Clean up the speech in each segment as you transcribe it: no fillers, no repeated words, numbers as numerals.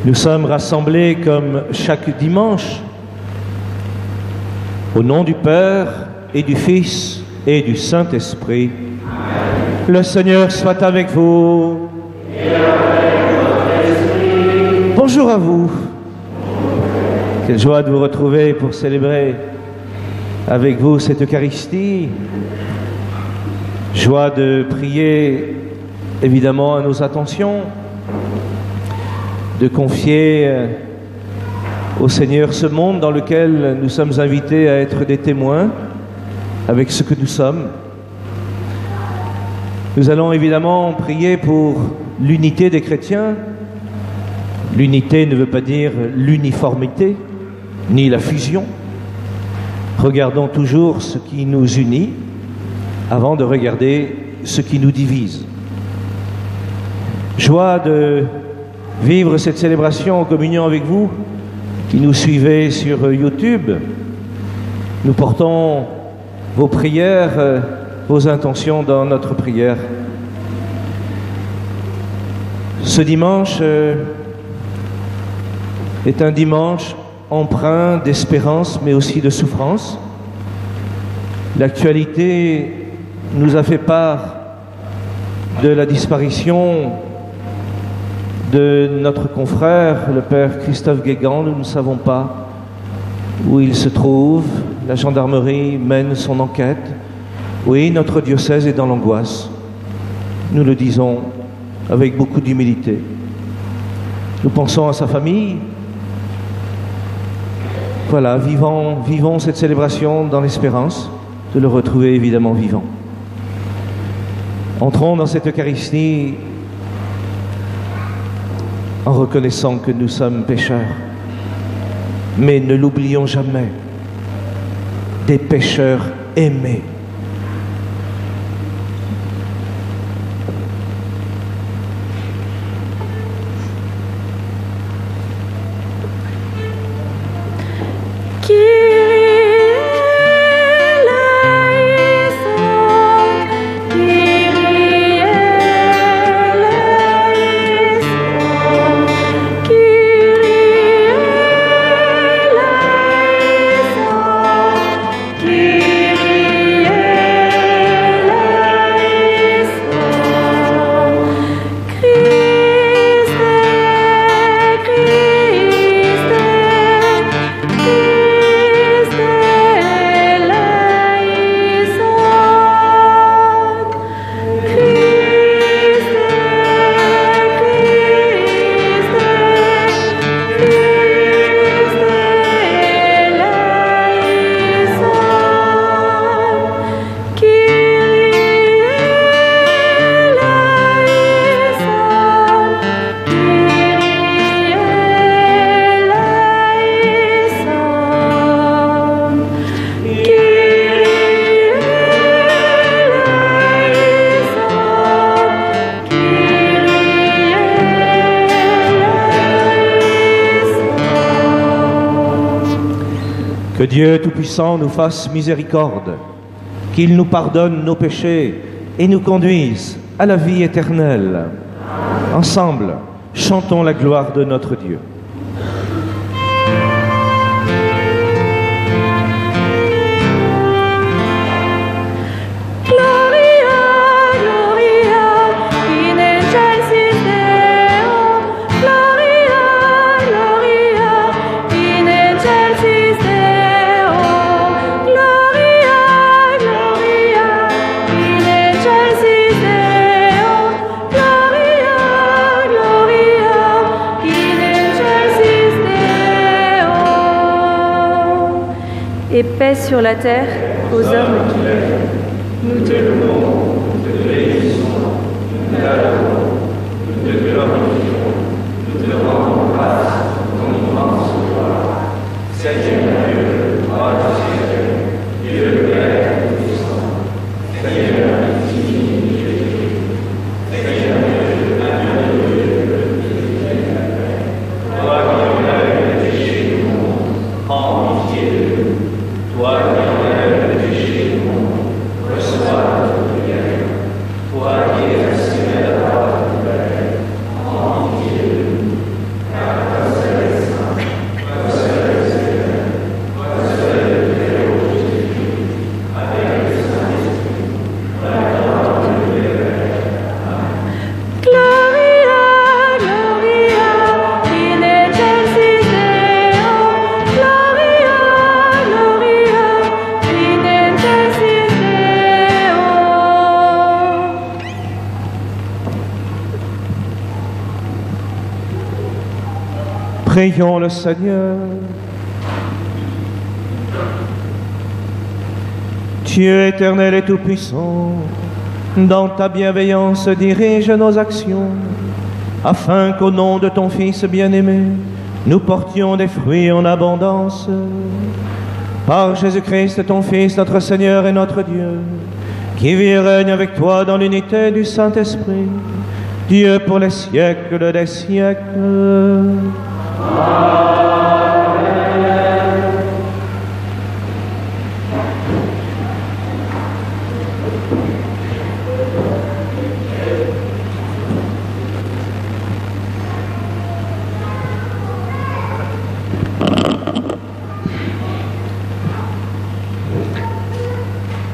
Nous sommes rassemblés comme chaque dimanche au nom du Père et du Fils et du Saint-Esprit. Le Seigneur soit avec vous. Et avec votre esprit. Bonjour à vous. Quelle joie de vous retrouver pour célébrer avec vous cette Eucharistie. Joie de prier évidemment à nos attentions, de confier au Seigneur ce monde dans lequel nous sommes invités à être des témoins avec ce que nous sommes. Nous allons évidemment prier pour l'unité des chrétiens. L'unité ne veut pas dire l'uniformité, ni la fusion. Regardons toujours ce qui nous unit avant de regarder ce qui nous divise. Joie de vivre cette célébration en communion avec vous qui nous suivez sur YouTube, nous portons vos prières, vos intentions dans notre prière. Ce dimanche est un dimanche empreint d'espérance, mais aussi de souffrance. L'actualité nous a fait part de la disparition de notre confrère, le père Christophe Guégan. Nous ne savons pas où il se trouve. La gendarmerie mène son enquête. Oui, notre diocèse est dans l'angoisse. Nous le disons avec beaucoup d'humilité. Nous pensons à sa famille. Voilà, vivons cette célébration dans l'espérance de le retrouver évidemment vivant. Entrons dans cette Eucharistie en reconnaissant que nous sommes pécheurs. Mais ne l'oublions jamais, des pécheurs aimés. Que Dieu Tout-Puissant nous fasse miséricorde, qu'il nous pardonne nos péchés et nous conduise à la vie éternelle. Ensemble, chantons la gloire de notre Dieu. Et paix sur la terre aux hommes qui vivent. Nous t'aimons, nous te bénissons, nous t'adorons, nous te glorifions, nous te rendons grâce pour ton immense gloire. Seigneur Dieu, roi des siècles, Dieu le Père Tout-Puissant, Seigneur infini, Jésus, Seigneur Dieu, Dieu, toi qui enlèves le péché du monde, prends pitié de nous. Toi qui enlèves le péché du monde, reçois notre prière. Toi qui es assis à la droite du Père, prends pitié de nous. Car toi seul est saint, toi seul est Seigneur, toi seul est le Très-Haut Jésus, avec le Saint-Esprit, maintenant et éternellement. Amen. Gloria, Gloria, in excelsis Deo, Gloria, Gloria, in excelsis Deo. Prions le Seigneur. Dieu éternel et tout-puissant, dans ta bienveillance dirige nos actions, afin qu'au nom de ton Fils bien-aimé, nous portions des fruits en abondance. Par Jésus-Christ, ton Fils, notre Seigneur et notre Dieu, qui vit et règne avec toi dans l'unité du Saint-Esprit, Dieu pour les siècles des siècles. Amen.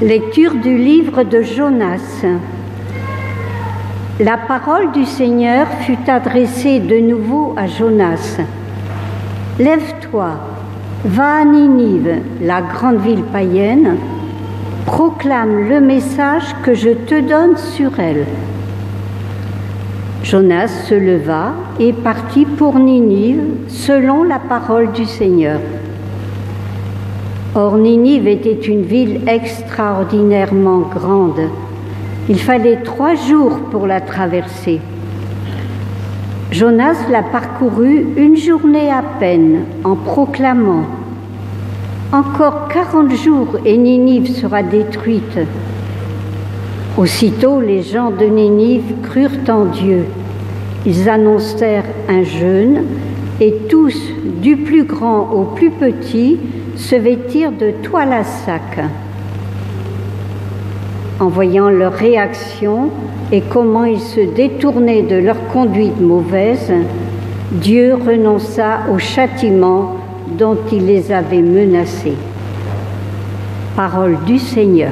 Lecture du livre de Jonas. La parole du Seigneur fut adressée de nouveau à Jonas. « Lève-toi, va à Ninive, la grande ville païenne, proclame le message que je te donne sur elle. » Jonas se leva et partit pour Ninive selon la parole du Seigneur. Or, Ninive était une ville extraordinairement grande. Il fallait 3 jours pour la traverser. Jonas la parcourut 1 journée à peine en proclamant « Encore 40 jours et Ninive sera détruite. » Aussitôt, les gens de Ninive crurent en Dieu. Ils annoncèrent un jeûne et tous, du plus grand au plus petit, se vêtirent de toile à sac. En voyant leur réaction et comment ils se détournaient de leur conduite mauvaise, Dieu renonça au châtiment dont il les avait menacés. Parole du Seigneur.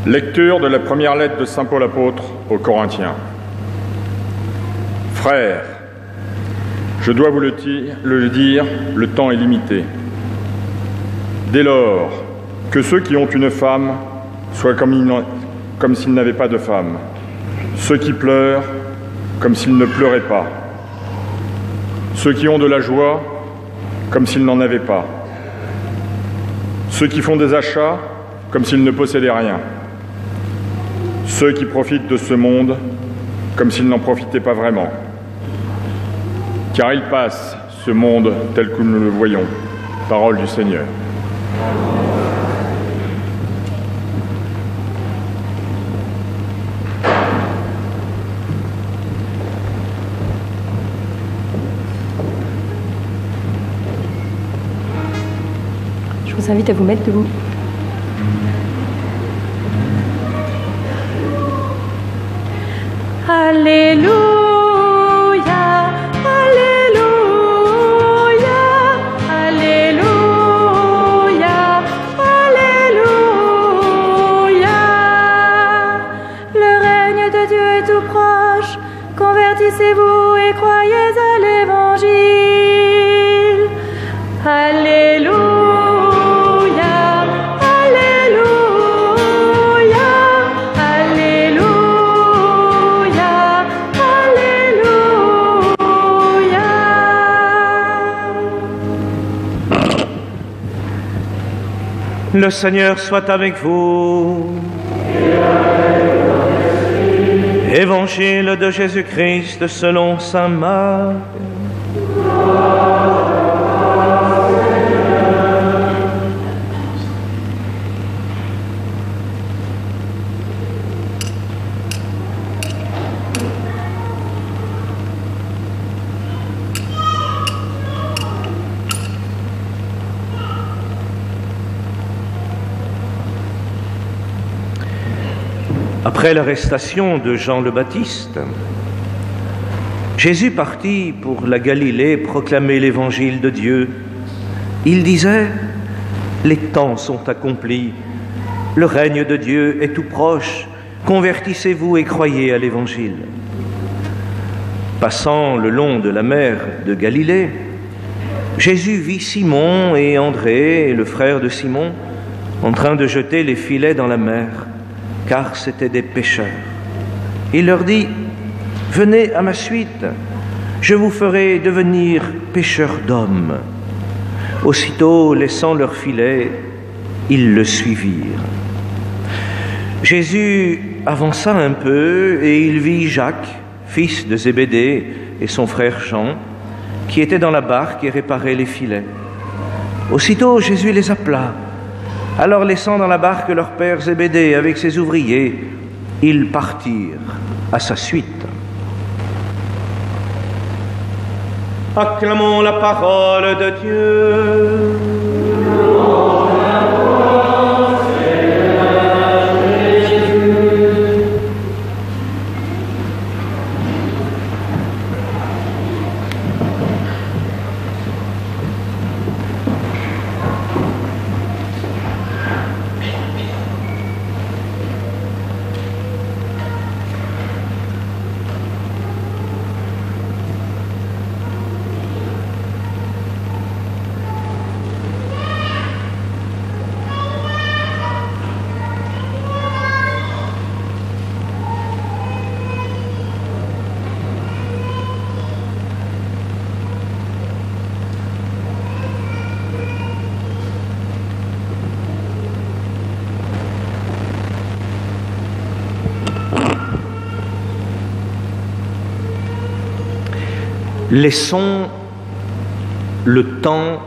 Lecture de la première lettre de saint Paul apôtre aux Corinthiens. Frères, je dois vous le dire, le temps est limité. Dès lors, que ceux qui ont une femme soient comme s'ils n'avaient pas de femme, ceux qui pleurent comme s'ils ne pleuraient pas, ceux qui ont de la joie comme s'ils n'en avaient pas, ceux qui font des achats comme s'ils ne possédaient rien, ceux qui profitent de ce monde comme s'ils n'en profitaient pas vraiment. Car il passe, ce monde tel que nous le voyons. Parole du Seigneur. vous invite à vous mettre debout. Alléluia, Alléluia, Alléluia, Alléluia. Le règne de Dieu est tout proche. Convertissez-vous et croyez à l'Évangile. Alléluia, Alléluia, Alléluia, Alléluia. Le Seigneur soit avec vous. Évangile de Jésus-Christ selon saint Marc. Après l'arrestation de Jean le Baptiste, Jésus partit pour la Galilée proclamer l'évangile de Dieu. Il disait : les temps sont accomplis, le règne de Dieu est tout proche, convertissez-vous et croyez à l'évangile. Passant le long de la mer de Galilée, Jésus vit Simon et André, le frère de Simon, en train de jeter les filets dans la mer, car c'étaient des pêcheurs. Il leur dit : venez à ma suite, je vous ferai devenir pêcheurs d'hommes. Aussitôt, laissant leurs filets, ils le suivirent. Jésus avança un peu et il vit Jacques, fils de Zébédée, et son frère Jean, qui étaient dans la barque et réparaient les filets. Aussitôt, Jésus les appela. Alors, laissant dans la barque leur père Zébédée avec ses ouvriers, ils partirent à sa suite. Acclamons la parole de Dieu. Laissons le temps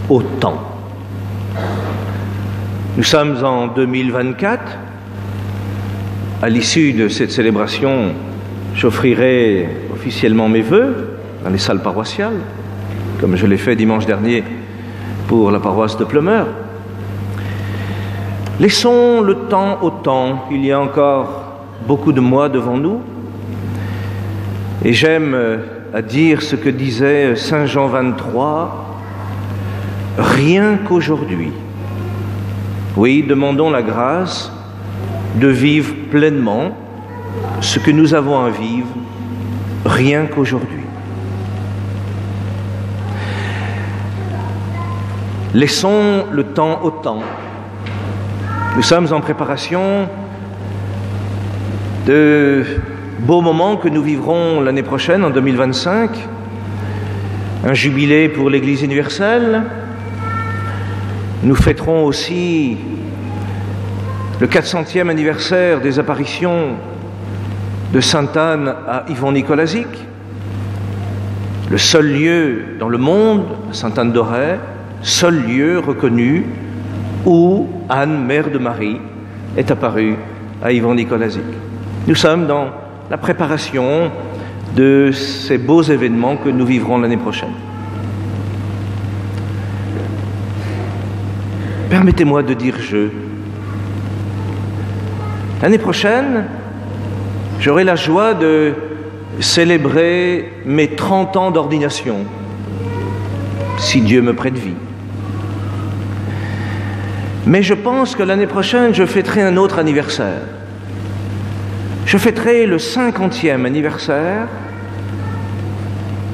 au temps. Nous sommes en 2024. À l'issue de cette célébration, j'offrirai officiellement mes vœux dans les salles paroissiales, comme je l'ai fait dimanche dernier pour la paroisse de Pleumeur. Laissons le temps au temps. Il y a encore beaucoup de mois devant nous. Et j'aime à dire ce que disait Saint Jean 23, « Rien qu'aujourd'hui ». Oui, demandons la grâce de vivre pleinement ce que nous avons à vivre, rien qu'aujourd'hui. Laissons le temps au temps. Nous sommes en préparation de beaux moments que nous vivrons l'année prochaine, en 2025, un jubilé pour l'Église universelle. Nous fêterons aussi le 400e anniversaire des apparitions de Sainte Anne à Yvon-Nicolas-Zic, le seul lieu dans le monde, Sainte Anne d'Auray, seul lieu reconnu où Anne, mère de Marie, est apparue à Yvon-Nicolas-Zic. Nous sommes dans la préparation de ces beaux événements que nous vivrons l'année prochaine. Permettez-moi de dire je. L'année prochaine, j'aurai la joie de célébrer mes 30 ans d'ordination, si Dieu me prête vie. Mais je pense que l'année prochaine, je fêterai un autre anniversaire. Je fêterai le 50e anniversaire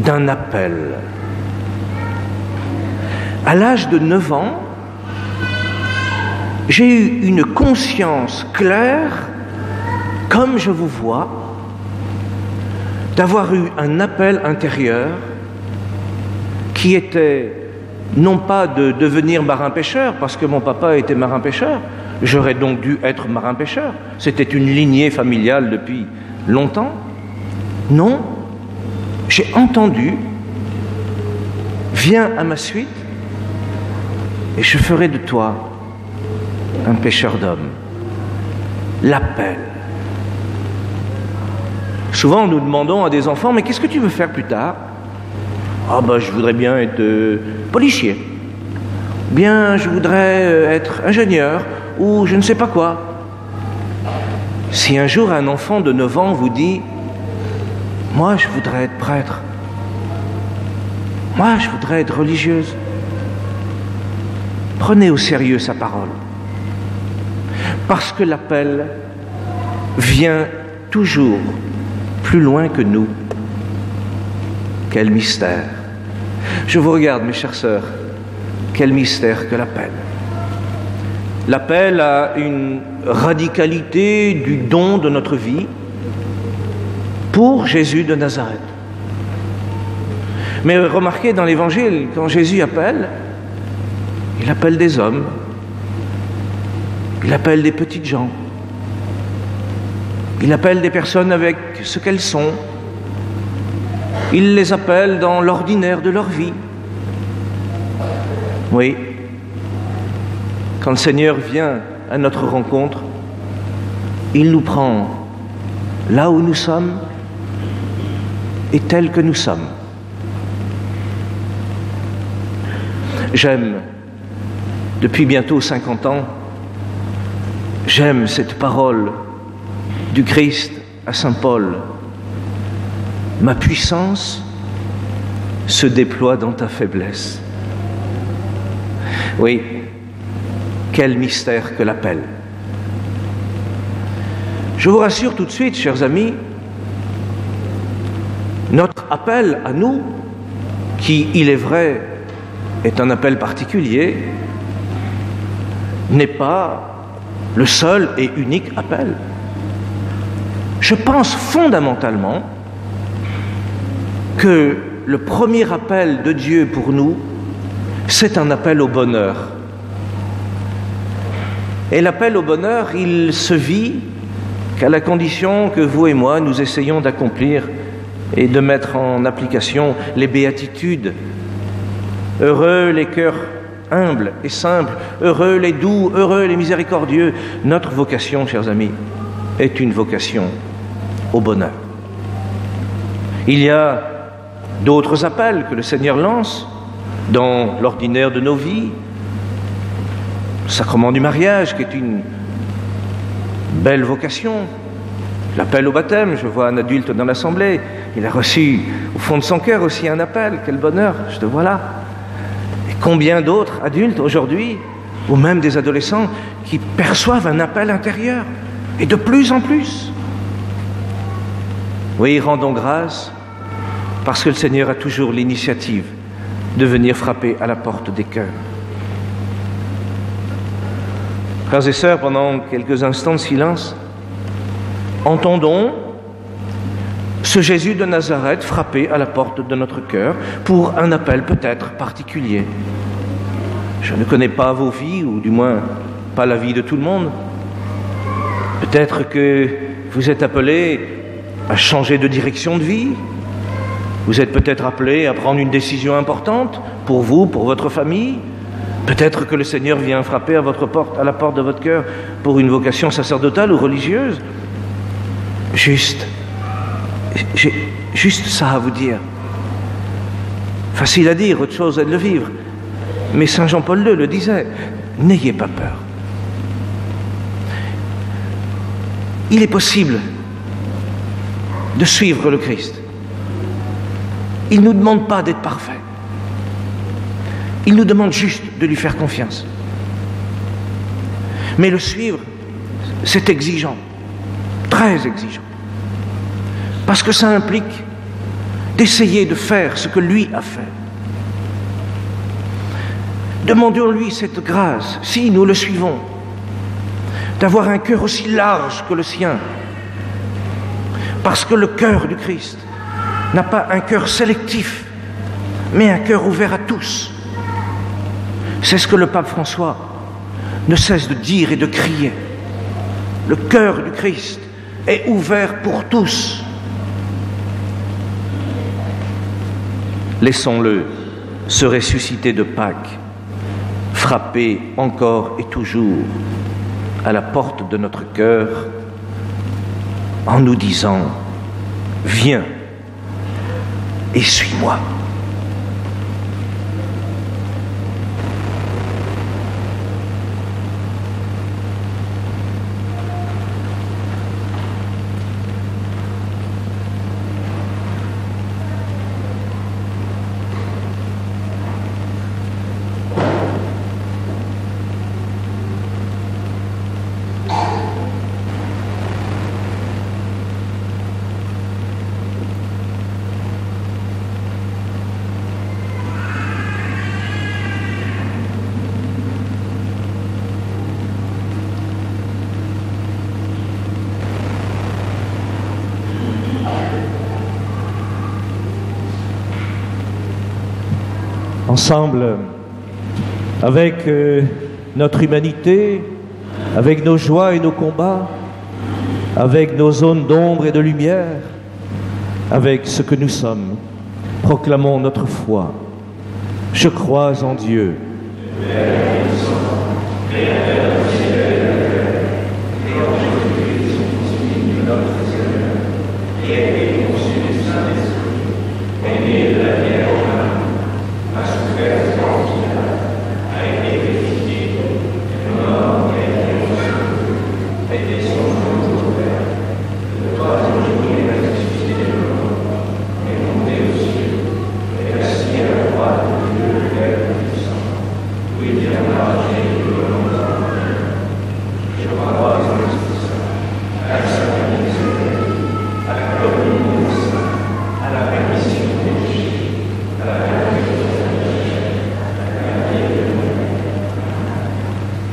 d'un appel. À l'âge de 9 ans, j'ai eu une conscience claire, comme je vous vois, d'avoir eu un appel intérieur qui était non pas de devenir marin-pêcheur, parce que mon papa était marin-pêcheur, j'aurais donc dû être marin-pêcheur, c'était une lignée familiale depuis longtemps. Non, j'ai entendu, viens à ma suite et je ferai de toi un pêcheur d'hommes. L'appel. Souvent nous demandons à des enfants, mais qu'est-ce que tu veux faire plus tard? Ah ben je voudrais bien être policier. Bien je voudrais être ingénieur ou je ne sais pas quoi. Si un jour un enfant de 9 ans vous dit « Moi je voudrais être prêtre. Moi je voudrais être religieuse. » Prenez au sérieux sa parole. Parce que l'appel vient toujours plus loin que nous. Quel mystère! Je vous regarde, mes chères sœurs, quel mystère que l'appel. L'appel à une radicalité du don de notre vie pour Jésus de Nazareth. Mais remarquez dans l'Évangile, quand Jésus appelle, il appelle des hommes, il appelle des petites gens, il appelle des personnes avec ce qu'elles sont, il les appelle dans l'ordinaire de leur vie. Oui, quand le Seigneur vient à notre rencontre, il nous prend là où nous sommes et tels que nous sommes. J'aime, depuis bientôt 50 ans, j'aime cette parole du Christ à Saint Paul. Ma puissance se déploie dans ta faiblesse. Oui, quel mystère que l'appel. Je vous rassure tout de suite, chers amis, notre appel à nous, qui, il est vrai, est un appel particulier, n'est pas le seul et unique appel. Je pense fondamentalement que le premier appel de Dieu pour nous, c'est un appel au bonheur. Et l'appel au bonheur, il se vit qu'à la condition que vous et moi, nous essayons d'accomplir et de mettre en application les béatitudes. Heureux les cœurs humbles et simples, heureux les doux, heureux les miséricordieux. Notre vocation, chers amis, est une vocation au bonheur. Il y a d'autres appels que le Seigneur lance dans l'ordinaire de nos vies. Le sacrement du mariage, qui est une belle vocation. L'appel au baptême, je vois un adulte dans l'assemblée, il a reçu au fond de son cœur aussi un appel. Quel bonheur, je te vois là. Et combien d'autres adultes aujourd'hui, ou même des adolescents, qui perçoivent un appel intérieur, et de plus en plus. Oui, rendons grâce, parce que le Seigneur a toujours l'initiative de venir frapper à la porte des cœurs. Frères et sœurs, pendant quelques instants de silence, entendons ce Jésus de Nazareth frapper à la porte de notre cœur pour un appel peut-être particulier. Je ne connais pas vos vies, ou du moins pas la vie de tout le monde. Peut-être que vous êtes appelés à changer de direction de vie. Vous êtes peut-être appelés à prendre une décision importante pour vous, pour votre famille. Peut-être que le Seigneur vient frapper à votre porte, à la porte de votre cœur pour une vocation sacerdotale ou religieuse. J'ai juste ça à vous dire. Facile à dire, autre chose est de le vivre. Mais Saint Jean-Paul II le disait. n'ayez pas peur. Il est possible de suivre le Christ. Il ne nous demande pas d'être parfait. Il nous demande juste de lui faire confiance. Mais le suivre, c'est exigeant, très exigeant. Parce que ça implique d'essayer de faire ce que lui a fait. Demandons-lui cette grâce, si nous le suivons, d'avoir un cœur aussi large que le sien. Parce que le cœur du Christ n'a pas un cœur sélectif, mais un cœur ouvert à tous. C'est ce que le pape François ne cesse de dire et de crier. Le cœur du Christ est ouvert pour tous. Laissons-le se ressusciter de Pâques, frapper encore et toujours à la porte de notre cœur en nous disant « Viens et suis-moi ». Ensemble, avec notre humanité, avec nos joies et nos combats, avec nos zones d'ombre et de lumière, avec ce que nous sommes, proclamons notre foi. Je crois en Dieu.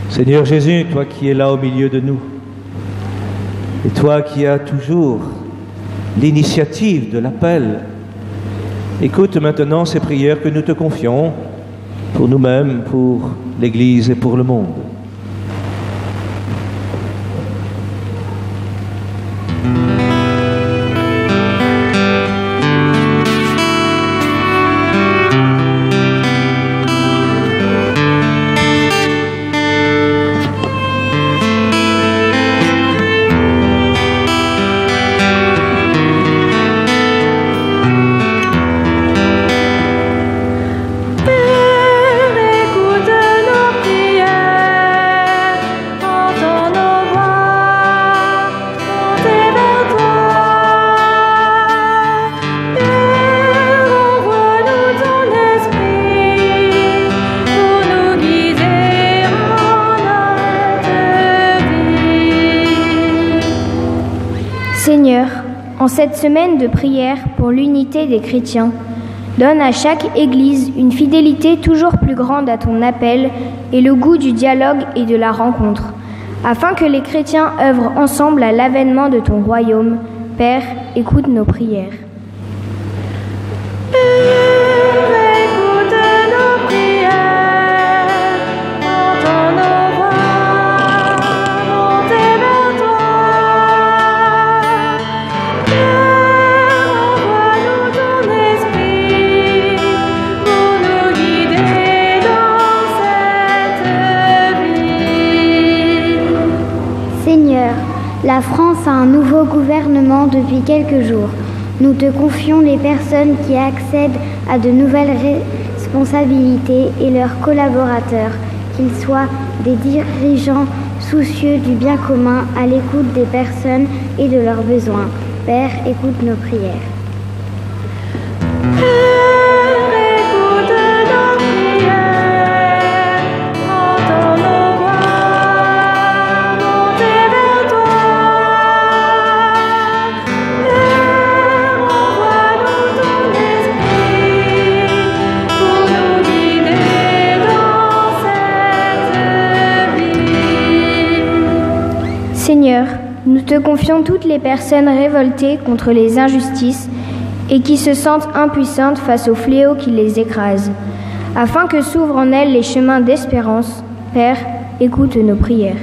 Seigneur Jésus, toi qui es là au milieu de nous, et toi qui as toujours l'initiative de l'appel, écoute maintenant ces prières que nous te confions pour nous-mêmes, pour l'Église et pour le monde. Seigneur, en cette semaine de prière pour l'unité des chrétiens, donne à chaque Église une fidélité toujours plus grande à ton appel et le goût du dialogue et de la rencontre, afin que les chrétiens œuvrent ensemble à l'avènement de ton royaume. Père, écoute nos prières. La France a un nouveau gouvernement depuis quelques jours. Nous te confions les personnes qui accèdent à de nouvelles responsabilités et leurs collaborateurs, qu'ils soient des dirigeants soucieux du bien commun à l'écoute des personnes et de leurs besoins. Père, écoute nos prières. Seigneur, nous te confions toutes les personnes révoltées contre les injustices et qui se sentent impuissantes face aux fléaux qui les écrasent, afin que s'ouvrent en elles les chemins d'espérance. Père, écoute nos prières.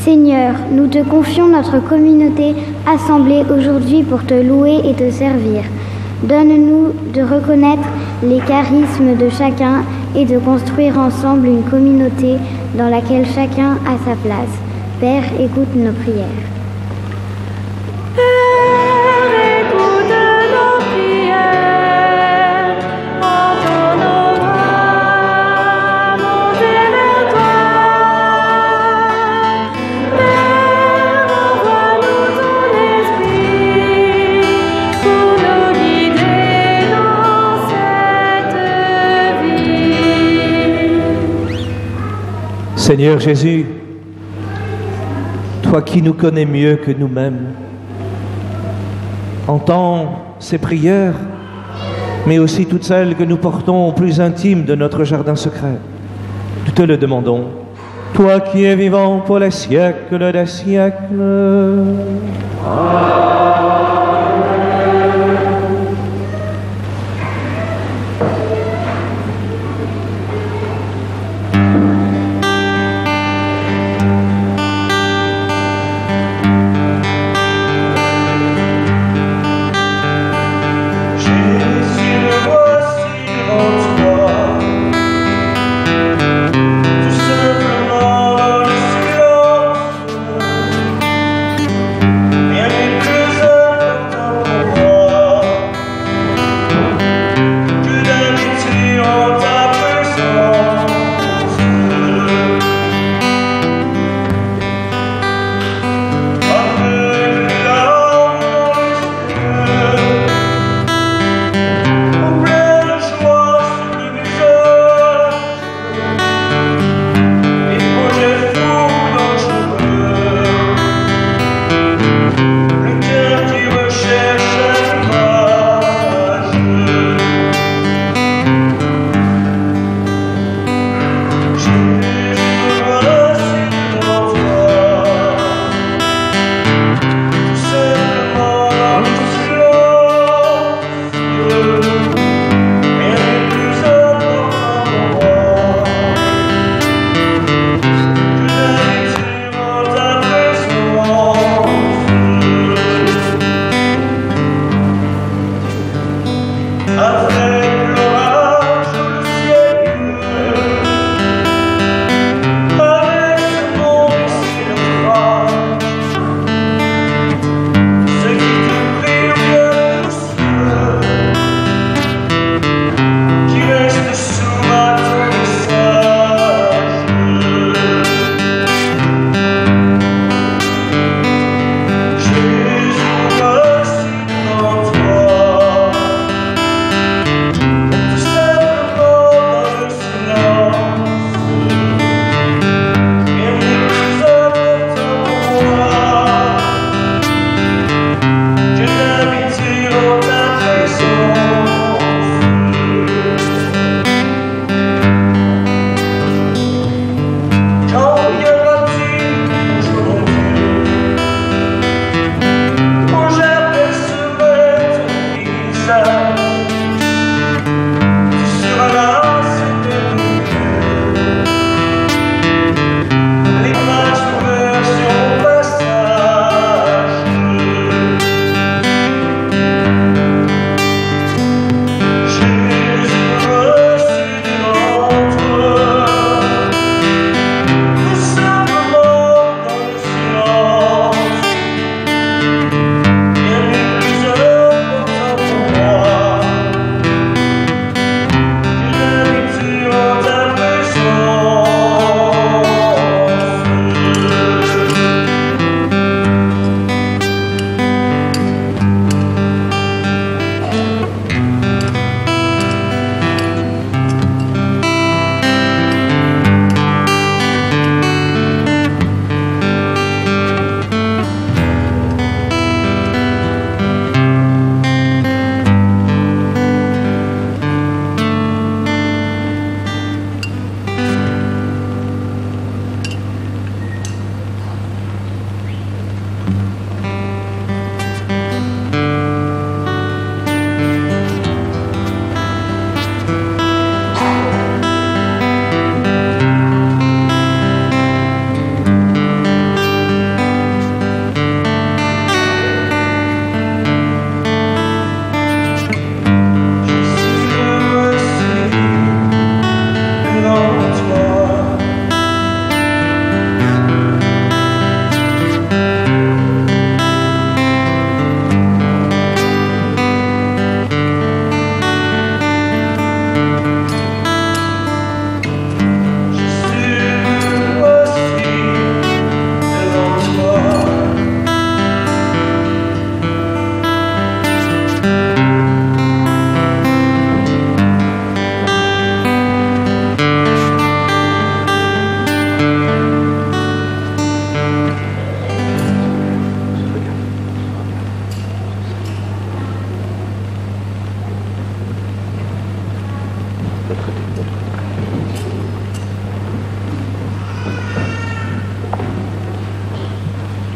Seigneur, nous te confions notre communauté assemblée aujourd'hui pour te louer et te servir. Donne-nous de reconnaître les charismes de chacun et de construire ensemble une communauté dans laquelle chacun a sa place. Père, écoute nos prières. Seigneur Jésus, toi qui nous connais mieux que nous-mêmes, entends ces prières, mais aussi toutes celles que nous portons au plus intime de notre jardin secret. Nous te le demandons, toi qui es vivant pour les siècles des siècles.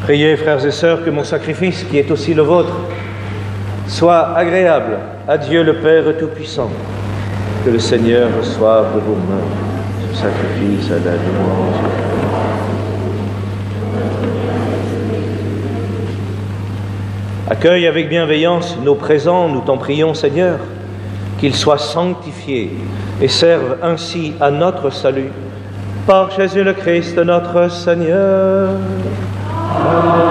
Priez, frères et sœurs, que mon sacrifice, qui est aussi le vôtre, soit agréable à Dieu le Père Tout-Puissant. Que le Seigneur reçoive de vos mains ce sacrifice à la louange. Accueille avec bienveillance nos présents, nous t'en prions, Seigneur, qu'ils soient sanctifiés et servent ainsi à notre salut. Par Jésus le Christ, notre Seigneur. Amen.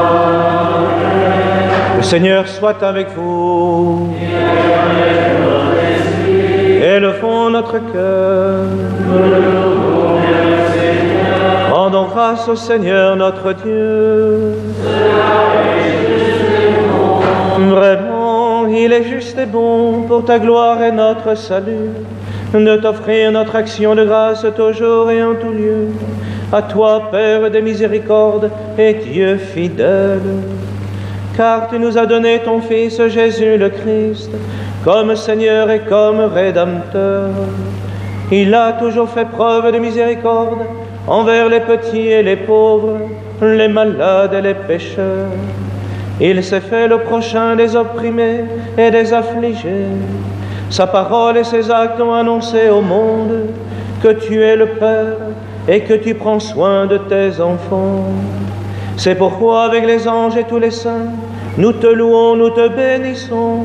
Le Seigneur soit avec vous. Élevons notre cœur. Rendons grâce au Seigneur notre Dieu. Vraiment, il est juste et bon pour ta gloire et notre salut de t'offrir notre action de grâce toujours et en tout lieu. À toi, Père des miséricordes et Dieu fidèle, car tu nous as donné ton Fils Jésus le Christ comme Seigneur et comme Rédempteur. Il a toujours fait preuve de miséricorde envers les petits et les pauvres, les malades et les pécheurs. Il s'est fait le prochain des opprimés et des affligés. Sa parole et ses actes ont annoncé au monde que tu es le Père et que tu prends soin de tes enfants. C'est pourquoi, avec les anges et tous les saints, nous te louons, nous te bénissons,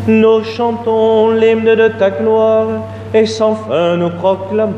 nous chantons l'hymne de ta gloire et sans fin nous proclamons.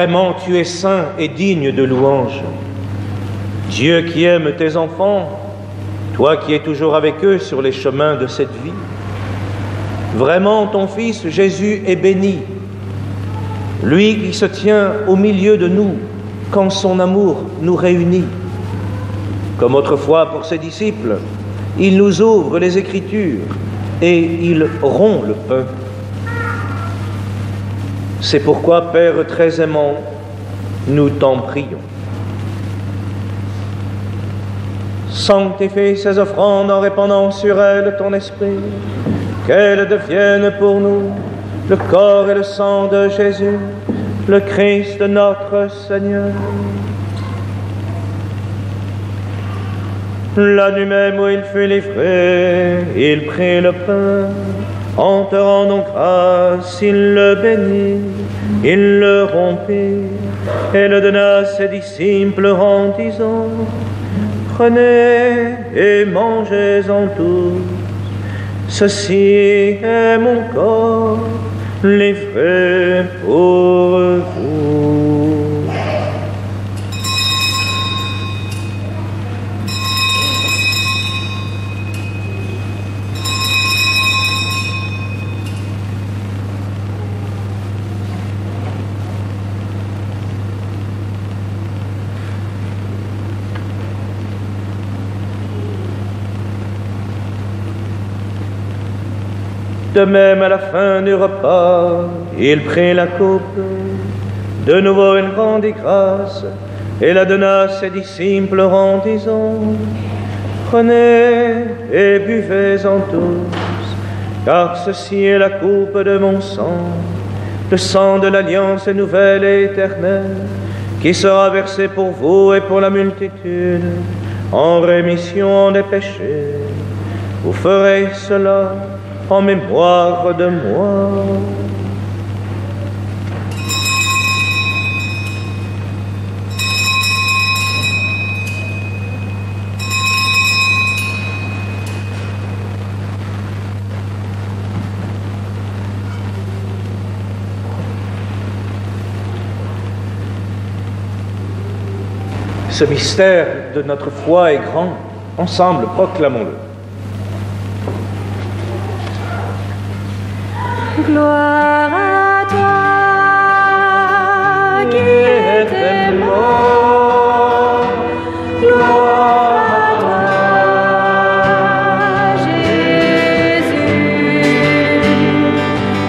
Vraiment, tu es saint et digne de louange. Dieu qui aime tes enfants, toi qui es toujours avec eux sur les chemins de cette vie. Vraiment, ton Fils Jésus est béni, lui qui se tient au milieu de nous quand son amour nous réunit. Comme autrefois pour ses disciples, il nous ouvre les Écritures et il rompt le pain. C'est pourquoi, Père très aimant, nous t'en prions. Sanctifie ces offrandes en répandant sur elles ton esprit, qu'elles deviennent pour nous le corps et le sang de Jésus, le Christ notre Seigneur. La nuit même où il fut livré, il prit le pain. En te rendant grâce, il le bénit, il le rompit et le donna à ses disciples en disant: Prenez et mangez-en tous, ceci est mon corps livré pour vous. De même, à la fin du repas, il prit la coupe. De nouveau, il rendit grâce et la donna à ses disciples en disant, prenez et buvez-en tous, car ceci est la coupe de mon sang, le sang de l'alliance nouvelle et éternelle, qui sera versé pour vous et pour la multitude, en rémission des péchés. Vous ferez cela en mémoire de moi. Ce mystère de notre foi est grand. Ensemble, proclamons-le. Gloire à toi qui étais mort. Gloire à toi, Jésus.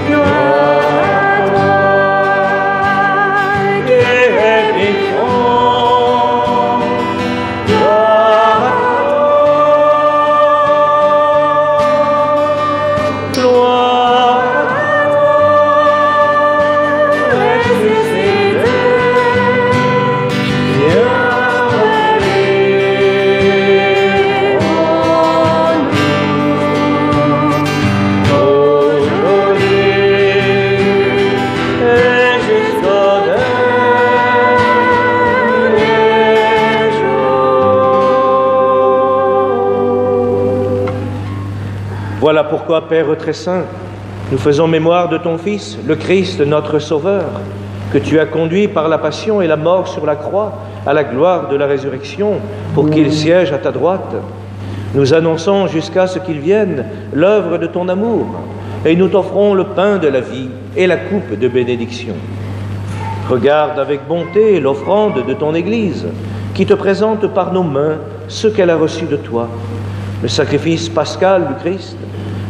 Gloire à toi qui es vivant. Gloire à toi. Gloire à toi, ressuscité. Bienvenue en nous, aujourd'hui et jusqu'au dernier jour. Voilà pourquoi, Père très saint, nous faisons mémoire de ton Fils, le Christ, notre Sauveur, que tu as conduit par la passion et la mort sur la croix à la gloire de la résurrection, pour qu'il siège à ta droite. Nous annonçons jusqu'à ce qu'il vienne l'œuvre de ton amour, et nous t'offrons le pain de la vie et la coupe de bénédiction. Regarde avec bonté l'offrande de ton Église, qui te présente par nos mains ce qu'elle a reçu de toi, le sacrifice pascal du Christ.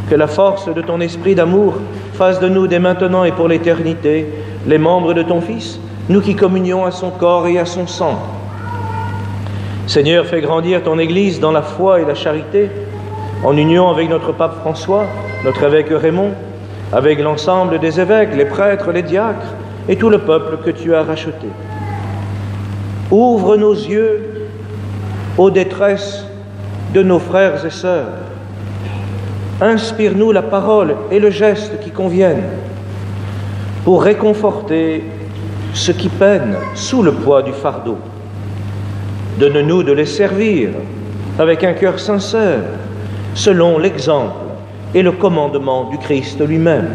Que la force de ton esprit d'amour fasse de nous dès maintenant et pour l'éternité les membres de ton Fils, nous qui communions à son corps et à son sang. Seigneur, fais grandir ton Église dans la foi et la charité, en union avec notre pape François, notre évêque Raymond, avec l'ensemble des évêques, les prêtres, les diacres et tout le peuple que tu as racheté. Ouvre nos yeux aux détresses de nos frères et sœurs. Inspire-nous la parole et le geste qui conviennent pour réconforter ceux qui peinent sous le poids du fardeau. Donne-nous de les servir avec un cœur sincère, selon l'exemple et le commandement du Christ lui-même.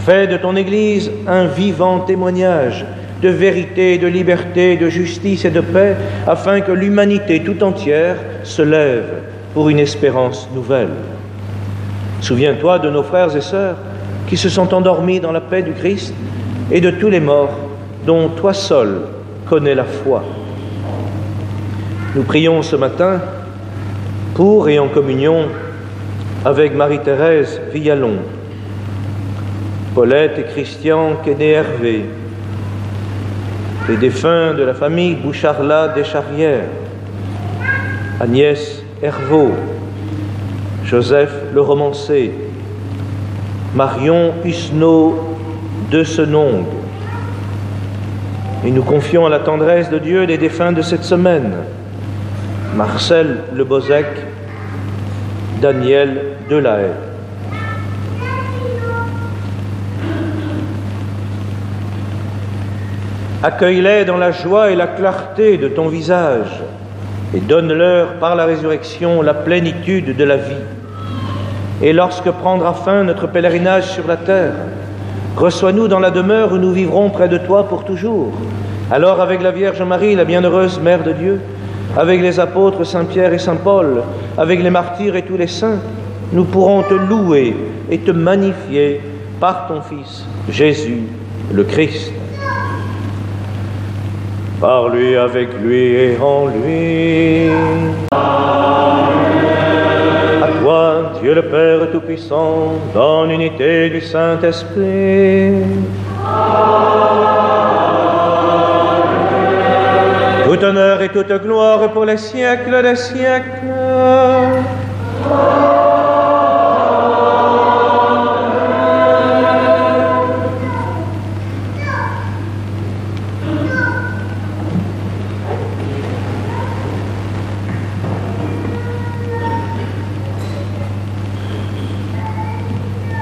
Fais de ton Église un vivant témoignage de vérité, de liberté, de justice et de paix, afin que l'humanité tout entière se lève pour une espérance nouvelle. Souviens-toi de nos frères et sœurs qui se sont endormis dans la paix du Christ et de tous les morts dont toi seul connais la foi. Nous prions ce matin pour et en communion avec Marie-Thérèse Villalon, Paulette et Christian Quéné-Hervé, les défunts de la famille Boucharlat des Charrières, Agnès Hervaux, Joseph le Romancé, Marion Husneau de Senongue. Et nous confions à la tendresse de Dieu les défunts de cette semaine, Marcel Le Bozec, Daniel Delahaye. Accueille-les dans la joie et la clarté de ton visage et donne-leur par la résurrection la plénitude de la vie. Et lorsque prendra fin notre pèlerinage sur la terre, reçois-nous dans la demeure où nous vivrons près de toi pour toujours. Alors avec la Vierge Marie, la bienheureuse Mère de Dieu, avec les apôtres Saint Pierre et Saint Paul, avec les martyrs et tous les saints, nous pourrons te louer et te magnifier par ton Fils, Jésus le Christ. Par lui, avec lui et en lui. À toi, Dieu le Père Tout-Puissant, dans l'unité du Saint-Esprit. Amen. Tout honneur et toute gloire pour les siècles des siècles.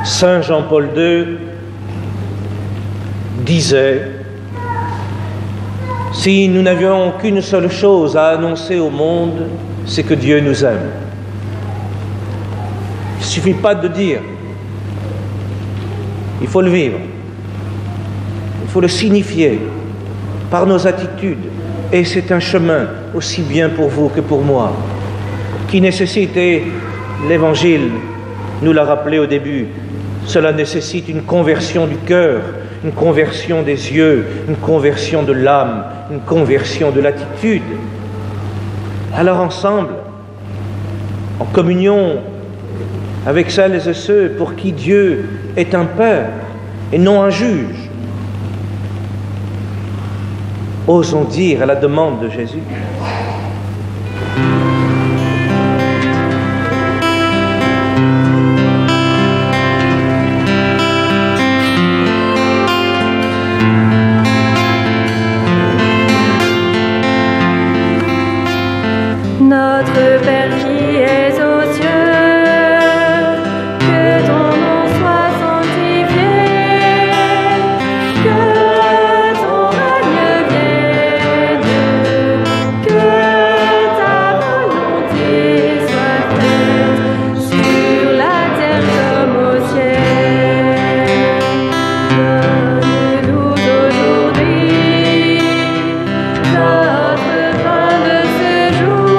Saint Jean-Paul II disait: si nous n'avions qu'une seule chose à annoncer au monde, c'est que Dieu nous aime. Il ne suffit pas de dire, il faut le vivre, il faut le signifier par nos attitudes, et c'est un chemin aussi bien pour vous que pour moi, qui nécessite, et l'Évangile nous l'a rappelé au début, cela nécessite une conversion du cœur, une conversion des yeux, une conversion de l'âme, une conversion de l'attitude. Alors ensemble, en communion avec celles et ceux pour qui Dieu est un Père et non un juge, osons dire à la demande de Jésus: Notre Père qui es aux cieux, que ton nom soit sanctifié, que ton règne vienne, que ta volonté soit faite sur la terre comme au ciel. Donne-nous aujourd'hui notre pain de ce jour.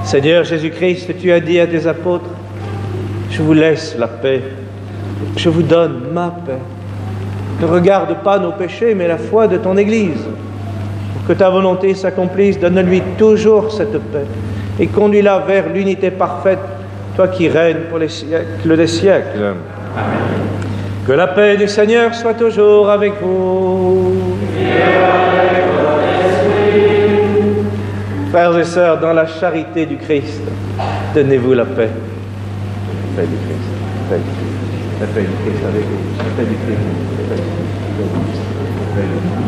Seigneur Jésus-Christ, tu as dit à tes apôtres: je vous laisse la paix, je vous donne ma paix. Ne regarde pas nos péchés, mais la foi de ton Église. Pour que ta volonté s'accomplisse, donne-lui toujours cette paix et conduis-la vers l'unité parfaite, toi qui règnes pour les siècles des siècles. Amen. Que la paix du Seigneur soit toujours avec vous. Frères et sœurs, dans la charité du Christ, donnez-vous la paix. La paix du Christ, la paix du Christ, la paix du Christ avec vous, la paix du Christ, la paix du Christ, la paix du Christ.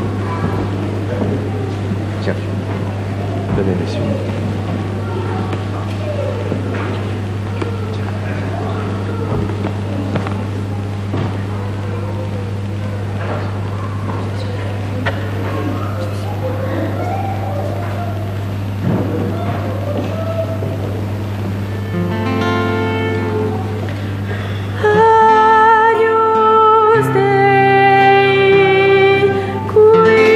Tiens, donnez messieurs. Agnus Dei, qui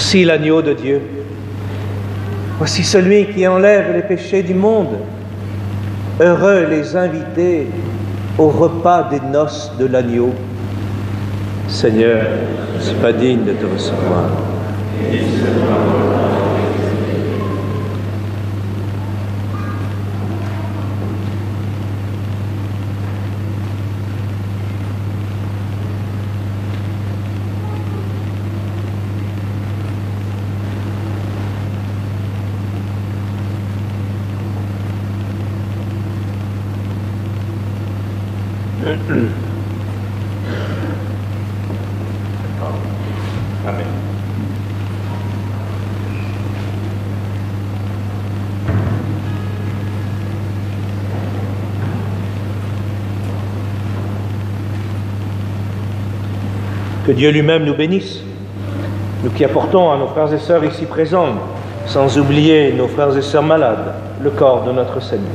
Voici l'agneau de Dieu. Voici celui qui enlève les péchés du monde. Heureux les invités au repas des noces de l'agneau. Seigneur, je ne suis pas digne de te recevoir. Amen. Que Dieu lui-même nous bénisse, nous qui apportons à nos frères et sœurs ici présents, sans oublier nos frères et sœurs malades, le corps de notre Seigneur.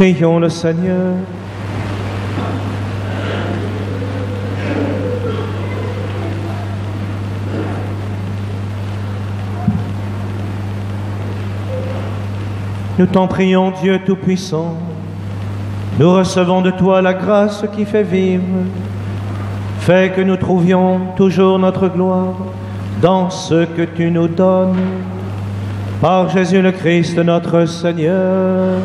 Prions le Seigneur. Nous t'en prions, Dieu Tout-Puissant. Nous recevons de toi la grâce qui fait vivre. Fais que nous trouvions toujours notre gloire dans ce que tu nous donnes. Par Jésus le Christ, notre Seigneur.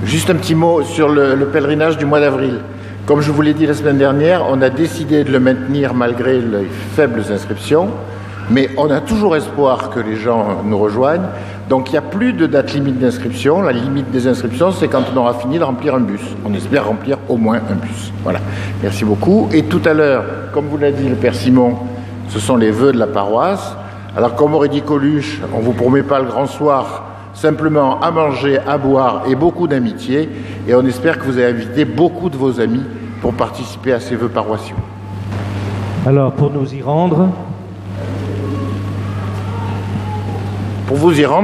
Juste un petit mot sur le pèlerinage du mois d'avril. Comme je vous l'ai dit la semaine dernière, on a décidé de le maintenir malgré les faibles inscriptions, mais on a toujours espoir que les gens nous rejoignent. Donc il n'y a plus de date limite d'inscription. La limite des inscriptions, c'est quand on aura fini de remplir un bus. On espère remplir au moins un bus. Voilà. Merci beaucoup. Et tout à l'heure, comme vous l'a dit le Père Simon, ce sont les vœux de la paroisse. Alors comme aurait dit Coluche, on ne vous promet pas le grand soir, simplement à manger, à boire et beaucoup d'amitié. Et on espère que vous avez invité beaucoup de vos amis pour participer à ces vœux paroissiaux. Alors, pour nous y rendre,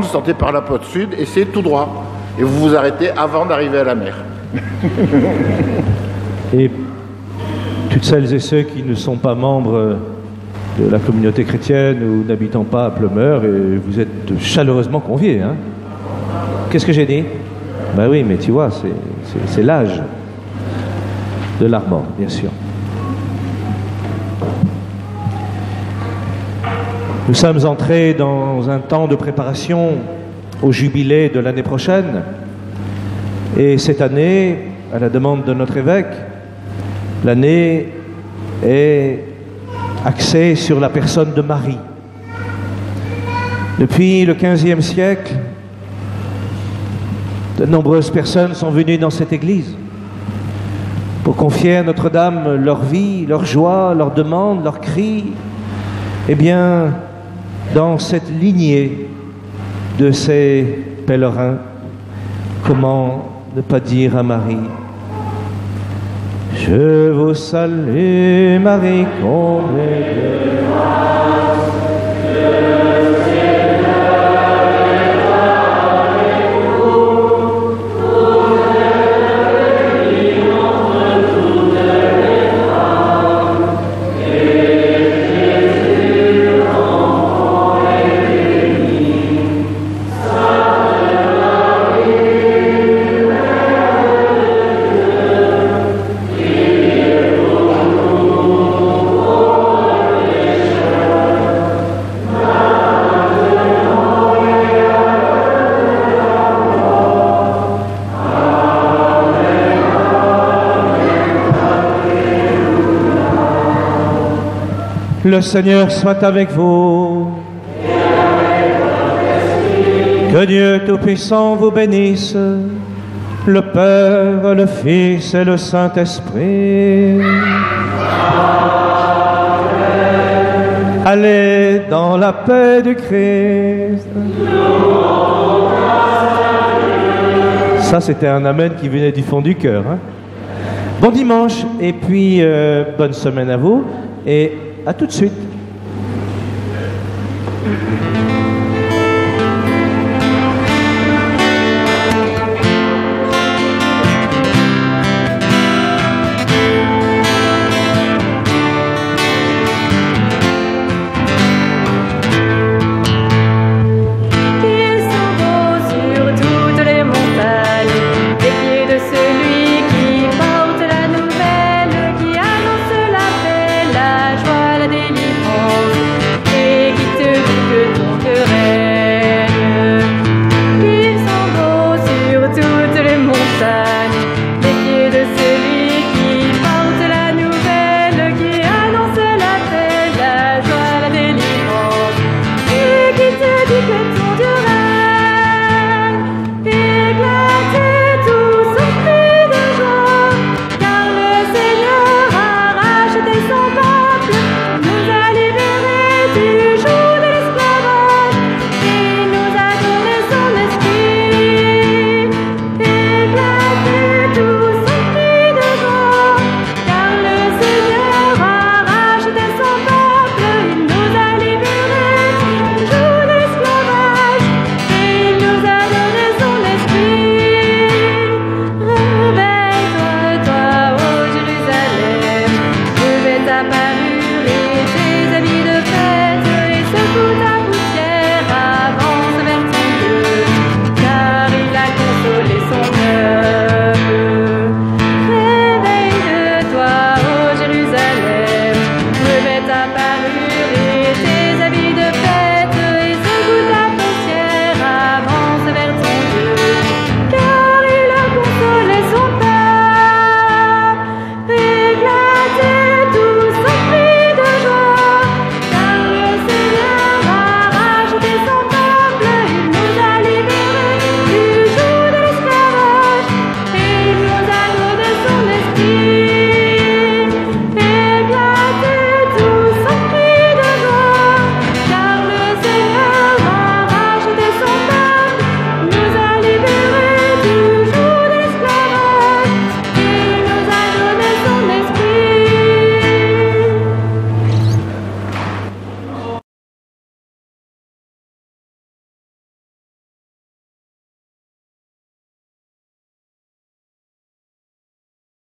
sortez par la porte sud et c'est tout droit. Et vous vous arrêtez avant d'arriver à la mer. Et toutes celles et ceux qui ne sont pas membres de la communauté chrétienne ou n'habitant pas à Pleumeur, et vous êtes chaleureusement conviés. Hein. Qu'est-ce que j'ai dit? Ben oui, mais tu vois, c'est l'âge de l'Armor, bien sûr. Nous sommes entrés dans un temps de préparation au jubilé de l'année prochaine. Et cette année, à la demande de notre évêque, l'année est axée sur la personne de Marie. Depuis le XVe siècle, de nombreuses personnes sont venues dans cette église pour confier à Notre-Dame leur vie, leur joie, leurs demandes, leurs cris. Eh bien, dans cette lignée de ces pèlerins, comment ne pas dire à Marie: je vous salue, Marie, comblée de grâce, le Seigneur est avec vous. Vous êtes bénie entre toutes les femmes, et Jésus, l'enfant, est béni. Sainte Marie, Mère de Dieu, priez pour nous pauvres pécheurs, maintenant et à l'heure de la mort. Amen, Alléluia. Le Seigneur soit avec vous. Que Dieu Tout-Puissant vous bénisse, le Père, le Fils et le Saint-Esprit. Allez dans la paix du Christ. Ça, c'était un amen qui venait du fond du cœur. Hein. Bon dimanche et puis bonne semaine à vous et à tout de suite.